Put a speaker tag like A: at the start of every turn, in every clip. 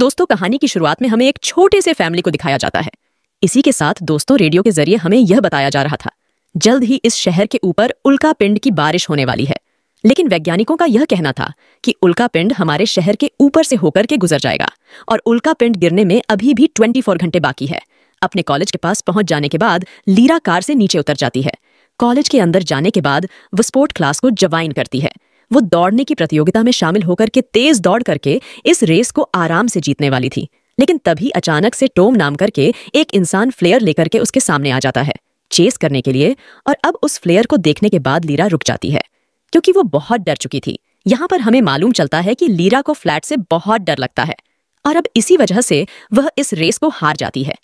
A: दोस्तों, कहानी की शुरुआत में हमें एक छोटे से फैमिली को दिखाया जाता है। इसी के साथ दोस्तों, रेडियो के जरिए हमें यह बताया जा रहा था, जल्द ही इस शहर के ऊपर उल्कापिंड की बारिश होने वाली है। लेकिन वैज्ञानिकों का यह कहना था कि उल्कापिंड हमारे शहर के ऊपर से होकर के गुजर जाएगा और उल्कापिंड गिरने में अभी भी 24 घंटे बाकी है। अपने कॉलेज के पास पहुंच जाने के बाद लीरा कार से नीचे उतर जाती है। कॉलेज के अंदर जाने के बाद वो स्पोर्ट क्लास को ज्वाइन करती है। वो दौड़ने की प्रतियोगिता में शामिल होकर के तेज दौड़ करके इस रेस को आराम से जीतने वाली थी। लेकिन तभी अचानक से टॉम नाम करके एक इंसान फ्लेयर लेकर के उसके सामने आ जाता है चेस करने के लिए। और अब उस फ्लेयर को देखने के बाद लीरा रुक जाती है क्योंकि वो बहुत डर चुकी थी। यहाँ पर हमें मालूम चलता है कि लीरा को फ्लैट से बहुत डर लगता है और अब इसी वजह से वह इस रेस को हार जाती है।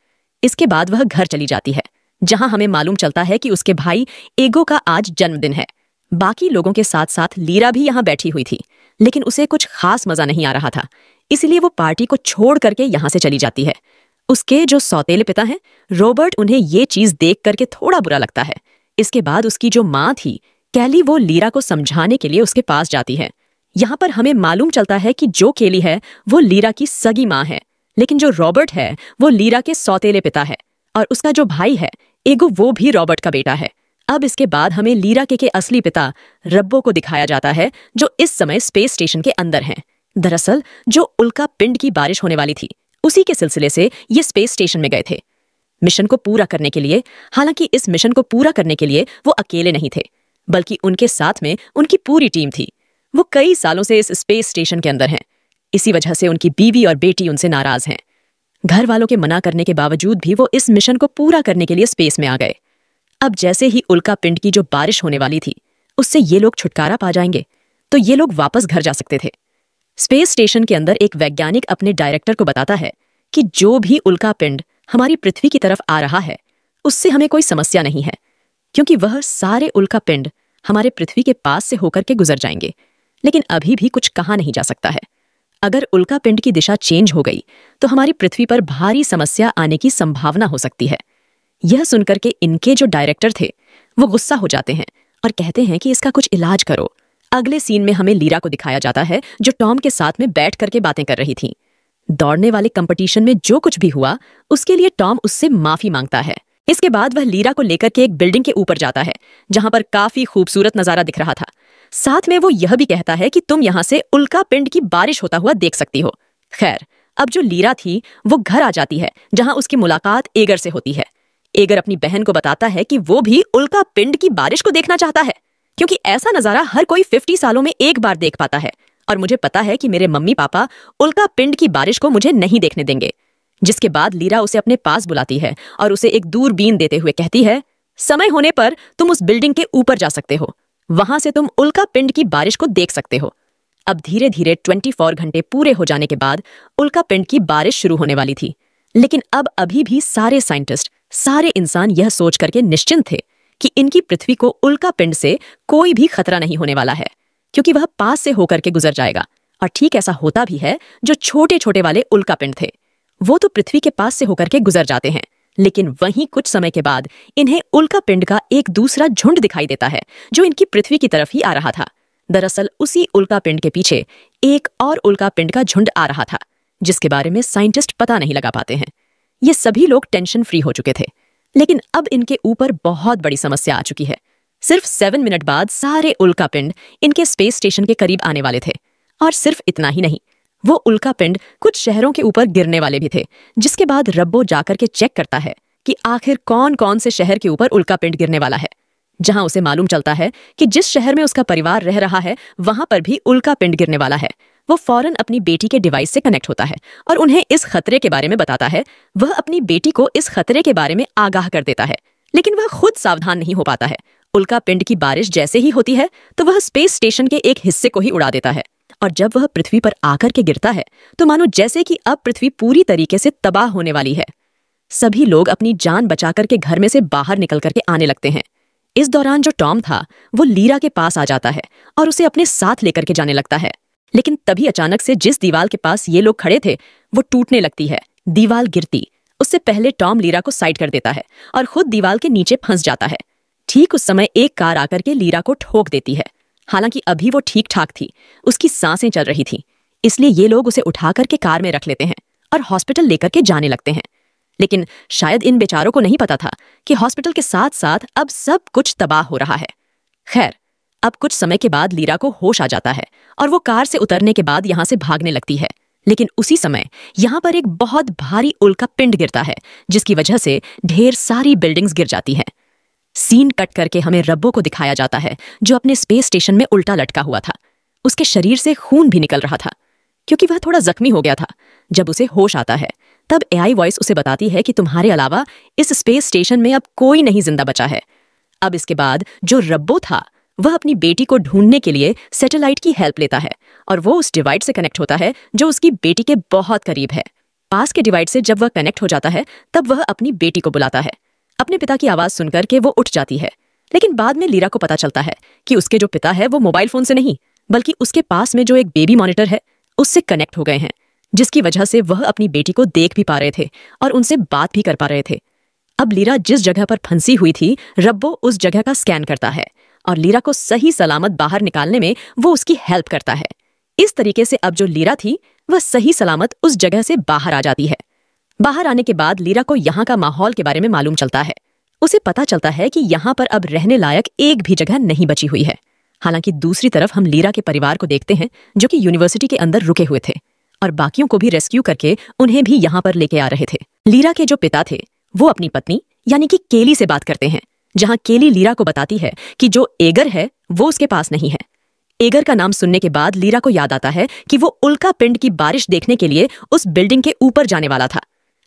A: इसके बाद वह घर चली जाती है, जहां हमें मालूम चलता है कि उसके भाई एगो का आज जन्मदिन है। बाकी लोगों के साथ साथ लीरा भी यहाँ बैठी हुई थी, लेकिन उसे कुछ खास मजा नहीं आ रहा था, इसलिए वो पार्टी को छोड़ करके यहाँ से चली जाती है। उसके जो सौतेले पिता हैं रॉबर्ट, उन्हें ये चीज देख करके थोड़ा बुरा लगता है। इसके बाद उसकी जो माँ थी कैली, वो लीरा को समझाने के लिए उसके पास जाती है। यहाँ पर हमें मालूम चलता है कि जो केली है वो लीरा की सगी माँ है, लेकिन जो रॉबर्ट है वो लीरा के सौतेले पिता है और उसका जो भाई है एगो, वो भी रॉबर्ट का बेटा है। अब इसके बाद हमें लीरा के असली पिता रब्बो को दिखाया जाता है, जो इस समय स्पेस स्टेशन के अंदर हैं। दरअसल जो उल्कापिंड की बारिश होने वाली थी, उसी के सिलसिले से ये स्पेस स्टेशन में गए थे मिशन को पूरा करने के लिए। हालांकि इस मिशन को पूरा करने के लिए वो अकेले नहीं थे, बल्कि उनके साथ में उनकी पूरी टीम थी। वो कई सालों से इस स्पेस स्टेशन के अंदर हैं। इसी वजह से उनकी बीवी और बेटी उनसे नाराज हैं। घर वालों के मना करने के बावजूद भी वो इस मिशन को पूरा करने के लिए स्पेस में आ गए। अब जैसे ही उल्कापिंड की जो बारिश होने वाली थी, उससे ये लोग छुटकारा पा जाएंगे तो ये लोग वापस घर जा सकते थे। स्पेस स्टेशन के अंदर एक वैज्ञानिक अपने डायरेक्टर को बताता है कि जो भी उल्कापिंड हमारी पृथ्वी की तरफ आ रहा है, उससे हमें कोई समस्या नहीं है, क्योंकि वह सारे उल्कापिंड हमारे पृथ्वी के पास से होकर के गुजर जाएंगे। लेकिन अभी भी कुछ कहा नहीं जा सकता है। अगर उल्कापिंड की दिशा चेंज हो गई तो हमारी पृथ्वी पर भारी समस्या आने की संभावना हो सकती है। यह सुनकर के इनके जो डायरेक्टर थे वो गुस्सा हो जाते हैं और कहते हैं कि इसका कुछ इलाज करो। अगले सीन में हमें लीरा को दिखाया जाता है, जो टॉम के साथ में बैठ करके बातें कर रही थी। दौड़ने वाले कंपटीशन में जो कुछ भी हुआ उसके लिए टॉम उससे माफी मांगता है। इसके बाद वह लीरा को लेकर के एक बिल्डिंग के ऊपर जाता है, जहां पर काफी खूबसूरत नजारा दिख रहा था। साथ में वो यह भी कहता है कि तुम यहाँ से उल्कापिंड की बारिश होता हुआ देख सकती हो। खैर, अब जो लीरा थी वो घर आ जाती है, जहां उसकी मुलाकात एगर से होती है। एगर अपनी बहन को बताता है कि वो भी उल्कापिंड की बारिश को देखना चाहता है, क्योंकि ऐसा नजारा हर कोई 50 सालों में एक बार देख पाता है और मुझे पता है कि मेरे मम्मी पापा उल्कापिंड की बारिश को मुझे नहीं देखने देंगे। जिसके बाद लीरा उसे अपने पास बुलाती है और उसे एक दूरबीन देते हुए कहती है, समय होने पर तुम उस बिल्डिंग के ऊपर जा सकते हो, वहां से तुम उल्कापिंड की बारिश को देख सकते हो। अब धीरे धीरे 24 घंटे पूरे हो जाने के बाद उल्कापिंड की बारिश शुरू होने वाली थी। लेकिन अब अभी भी सारे साइंटिस्ट, सारे इंसान यह सोच करके निश्चिंत थे कि इनकी पृथ्वी को उल्कापिंड से कोई भी खतरा नहीं होने वाला है, क्योंकि वह पास से होकर के गुजर जाएगा। और ठीक ऐसा होता भी है। जो छोटे छोटे वाले उल्कापिंड थे वो तो पृथ्वी के पास से होकर के गुजर जाते हैं, लेकिन वहीं कुछ समय के बाद इन्हें उल्कापिंड का एक दूसरा झुंड दिखाई देता है, जो इनकी पृथ्वी की तरफ ही आ रहा था। दरअसल उसी उल्कापिंड के पीछे एक और उल्कापिंड का झुंड आ रहा था, जिसके बारे में साइंटिस्ट पता नहीं लगा पाते हैं। ये सभी लोग टेंशन फ्री हो चुके थे, लेकिन अब इनके ऊपर बहुत बड़ी समस्या आ चुकी है। सिर्फ 7 मिनट बाद सारे उल्कापिंड इनके स्पेस स्टेशन के करीब आने वाले थे। और सिर्फ इतना ही नहीं, वो उल्कापिंड कुछ शहरों के ऊपर गिरने वाले भी थे। जिसके बाद रब्बो जाकर के चेक करता है कि आखिर कौन कौन से शहर के ऊपर उल्कापिंड गिरने वाला है। जहां उसे मालूम चलता है कि जिस शहर में उसका परिवार रह रहा है वहां पर भी उल्कापिंड गिरने वाला है। वो फौरन अपनी बेटी के डिवाइस से कनेक्ट होता है और उन्हें इस खतरे के बारे में बताता है। वह अपनी बेटी को इस खतरे के बारे में आगाह कर देता है, लेकिन वह खुद सावधान नहीं हो पाता है। उल्कापिंड की बारिश जैसे ही होती है तो वह स्पेस स्टेशन के एक हिस्से को ही उड़ा देता है, और जब वह पृथ्वी पर आकर के गिरता है तो मानो जैसे कि अब पृथ्वी पूरी तरीके से तबाह होने वाली है। सभी लोग अपनी जान बचाकर के घर में से बाहर निकल करके आने लगते हैं। इस दौरान जो टॉम था वो लीरा के पास आ जाता है और उसे अपने साथ लेकर के जाने लगता है। लेकिन तभी अचानक से जिस दीवार के पास ये लोग खड़े थे वो टूटने लगती है। दीवार गिरती उससे पहले टॉम लीरा को साइड कर देता है और खुद दीवार के नीचे फंस जाता है। ठीक उस समय एक कार आकर के लीरा को ठोक देती है। हालांकि अभी वो ठीक ठाक थी, उसकी सांसें चल रही थी, इसलिए ये लोग उसे उठा करके कार में रख लेते हैं और हॉस्पिटल लेकर के जाने लगते हैं। लेकिन शायद इन बेचारों को नहीं पता था कि हॉस्पिटल के साथ साथ अब सब कुछ तबाह हो रहा है। खैर, अब कुछ समय के बाद लीरा को होश आ जाता है और वो कार से उतरने के बाद यहां से भागने लगती है। लेकिन उसी समय यहां पर एक बहुत भारी उल्का पिंड गिरता है, जिसकी वजह से ढेर सारी बिल्डिंग्स गिर जाती हैं। सीन कट करके हमें रब्बो को दिखाया जाता है, जो अपने स्पेस स्टेशन में उल्टा लटका हुआ था। उसके शरीर से खून भी निकल रहा था, क्योंकि वह थोड़ा जख्मी हो गया था। जब उसे होश आता है, तब एआई वॉइस उसे बताती है कि तुम्हारे अलावा इस स्पेस स्टेशन में अब कोई नहीं जिंदा बचा है। अब इसके बाद जो रब्बो था, वह अपनी बेटी को ढूंढने के लिए सैटेलाइट की हेल्प लेता है और वो उस डिवाइस से कनेक्ट होता है जो उसकी बेटी के बहुत करीब है। पास के डिवाइस से जब वह कनेक्ट हो जाता है, तब वह अपनी बेटी को बुलाता है। अपने पिता की आवाज सुनकर के वो उठ जाती है, लेकिन बाद में लीरा को पता चलता है कि उसके जो पिता है वो मोबाइल फोन से नहीं, बल्कि उसके पास में जो एक बेबी मॉनिटर है उससे कनेक्ट हो गए हैं, जिसकी वजह से वह अपनी बेटी को देख भी पा रहे थे और उनसे बात भी कर पा रहे थे। अब लीरा जिस जगह पर फंसी हुई थी, रब्बो उस जगह का स्कैन करता है और लीरा को सही सलामत बाहर निकालने में वो उसकी हेल्प करता है। इस तरीके से अब जो लीरा थी, वह सही सलामत उस जगह से बाहर आ जाती है। बाहर आने के बाद लीरा को यहाँ का माहौल के बारे में मालूम चलता है। उसे पता चलता है कि यहाँ पर अब रहने लायक एक भी जगह नहीं बची हुई है। हालांकि दूसरी तरफ हम लीरा के परिवार को देखते हैं, जो कि यूनिवर्सिटी के अंदर रुके हुए थे और बाकियों को भी रेस्क्यू करके उन्हें भी यहाँ पर लेके आ रहे थे। लीरा के जो पिता थे, वो अपनी पत्नी यानी कि केली से बात करते हैं, जहां केली लीरा को बताती है कि जो एगर है वो उसके पास नहीं है। एगर का नाम सुनने के बाद लीरा को याद आता है कि वो उल्का पिंड की बारिश देखने के लिए उस बिल्डिंग के ऊपर जाने वाला था।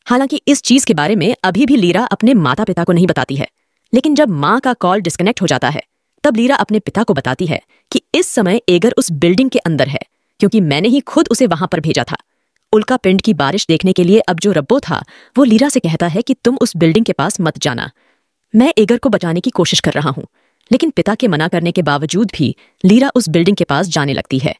A: हालांकि इस चीज के बारे में अभी भी लीरा अपने माता पिता को नहीं बताती है, लेकिन जब माँ का कॉल डिस्कनेक्ट हो जाता है, तब लीरा अपने पिता को बताती है कि इस समय एगर उस बिल्डिंग के अंदर है, क्योंकि मैंने ही खुद उसे वहां पर भेजा था। उल्का पिंड की बारिश देखने के लिए अब जो रब्बो था, वो लीरा से कहता है कि तुम उस बिल्डिंग के पास मत जाना। मैं एगर को बचाने की कोशिश कर रहा हूं, लेकिन पिता के मना करने के बावजूद भी लीरा उस बिल्डिंग के पास जाने लगती है।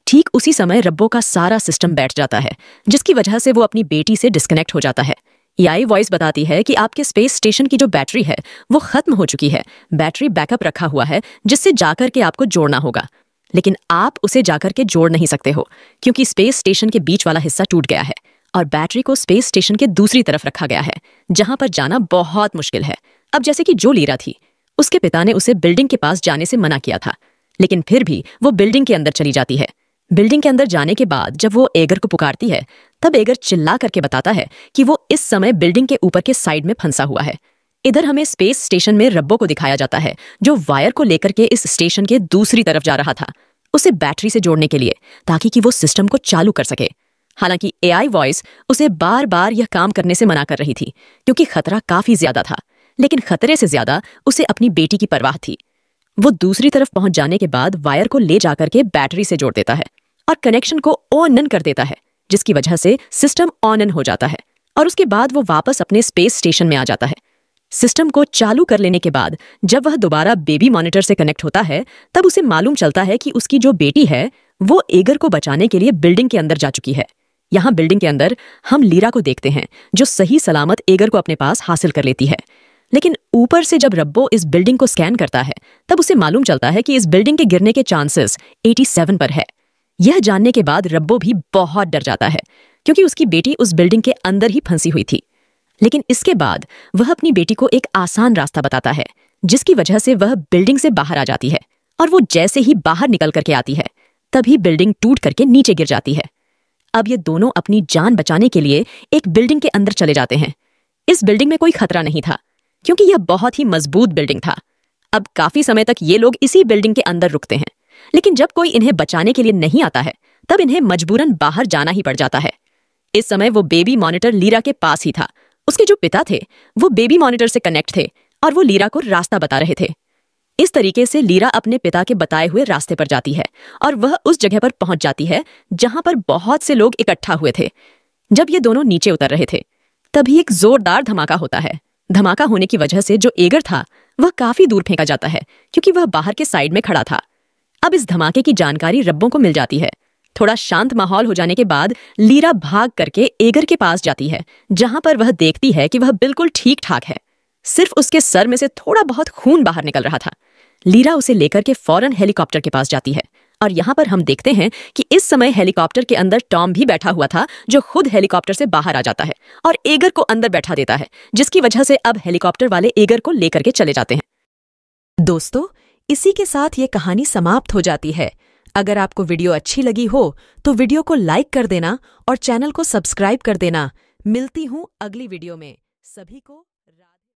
A: ठीक उसी समय रब्बो का सारा सिस्टम बैठ जाता है, जिसकी वजह से वो अपनी बेटी से डिस्कनेक्ट हो जाता है। एआई वॉइस बताती है कि आपके स्पेस स्टेशन की जो बैटरी है वो खत्म हो चुकी है। बैटरी बैकअप रखा हुआ है, जिससे जाकर के आपको जोड़ना होगा, लेकिन आप उसे जाकर के जोड़ नहीं सकते हो, क्योंकि स्पेस स्टेशन के बीच वाला हिस्सा टूट गया है और बैटरी को स्पेस स्टेशन के दूसरी तरफ रखा गया है, जहां पर जाना बहुत मुश्किल है। अब जैसे कि जो लीरा थी, उसके पिता ने उसे बिल्डिंग के पास जाने से मना किया था, लेकिन फिर भी वो बिल्डिंग के अंदर चली जाती है। बिल्डिंग के अंदर जाने के बाद जब वो एगर को पुकारती है, तब एगर चिल्ला करके बताता है कि वो इस समय बिल्डिंग के ऊपर के साइड में फंसा हुआ है। इधर हमें स्पेस स्टेशन में रब्बो को दिखाया जाता है, जो वायर को लेकर के इस स्टेशन के दूसरी तरफ जा रहा था, उसे बैटरी से जोड़ने के लिए, ताकि कि वो सिस्टम को चालू कर सके। हालांकि एआई वॉइस उसे बार बार यह काम करने से मना कर रही थी, क्योंकि खतरा काफी ज्यादा था, लेकिन खतरे से ज्यादा उसे अपनी बेटी की परवाह थी। वो दूसरी तरफ पहुंच जाने के बाद वायर को ले जाकर के बैटरी से जोड़ देता है और कनेक्शन को ऑन कर देता है, जिसकी वजह से सिस्टम ऑन हो जाता है और उसके बाद वो वापस अपने स्पेस स्टेशन में आ जाता है। सिस्टम को चालू कर लेने के बाद जब वह दोबारा बेबी मॉनिटर से कनेक्ट होता है, तब उसे मालूम चलता है कि उसकी जो बेटी है वो एगर को बचाने के लिए बिल्डिंग के अंदर जा चुकी है। यहाँ बिल्डिंग के अंदर हम लीरा को देखते हैं, जो सही सलामत एगर को अपने पास हासिल कर लेती है। लेकिन ऊपर से जब रब्बो इस बिल्डिंग को स्कैन करता है, तब उसे मालूम चलता है कि इस बिल्डिंग के गिरने के चांसेस 87 पर है। यह जानने के बाद रब्बो भी बहुत डर जाता है, क्योंकि उसकी बेटी उस बिल्डिंग के अंदर ही फंसी हुई थी। लेकिन इसके बाद वह अपनी बेटी को एक आसान रास्ता बताता है, जिसकी वजह से वह बिल्डिंग से बाहर आ जाती है और वो जैसे ही बाहर निकल करके आती है, तभी बिल्डिंग टूट करके नीचे गिर जाती है। अब ये दोनों अपनी जान बचाने के लिए एक बिल्डिंग के अंदर चले जाते हैं। इस बिल्डिंग में कोई खतरा नहीं था, क्योंकि यह बहुत ही मजबूत बिल्डिंग था। अब काफी समय तक ये लोग इसी बिल्डिंग के अंदर रुकते हैं, लेकिन जब कोई इन्हें बचाने के लिए नहीं आता है, तब इन्हें मजबूरन बाहर जाना ही पड़ जाता है। इस समय वो बेबी मॉनिटर लीरा के पास ही था। उसके जो पिता थे वो बेबी मॉनिटर से कनेक्ट थे और वो लीरा को रास्ता बता रहे थे। इस तरीके से लीरा अपने पिता के बताए हुए रास्ते पर जाती है और वह उस जगह पर पहुंच जाती है जहां पर बहुत से लोग इकट्ठा हुए थे। जब ये दोनों नीचे उतर रहे थे, तभी एक जोरदार धमाका होता है। धमाका होने की वजह से जो एगर था वह काफी दूर फेंका जाता है, क्योंकि वह बाहर के साइड में खड़ा था। अब इस धमाके की जानकारी रब्बो को मिल जाती है। थोड़ा शांत माहौल हो जाने के बाद लीरा भाग करके एगर के पास जाती है, जहां पर वह देखती है कि वह बिल्कुल ठीक ठाक है। सिर्फ उसके सर में से थोड़ा बहुत खून बाहर निकल रहा था। लीरा उसे लेकर के फौरन हेलीकॉप्टर के पास जाती है और यहाँ पर हम देखते हैं कि इस समय हेलीकॉप्टर के अंदर टॉम भी बैठा हुआ था, जो खुद हेलीकॉप्टर से बाहर आ जाता है और एगर को अंदर बैठा देता है, जिसकी वजह से अब हेलीकॉप्टर वाले एगर को लेकर के चले जाते हैं। दोस्तों, इसी के साथ ये कहानी समाप्त हो जाती है। अगर आपको वीडियो अच्छी लगी हो तो वीडियो को लाइक कर देना और चैनल को सब्सक्राइब कर देना। मिलती हूँ अगली वीडियो में। सभी को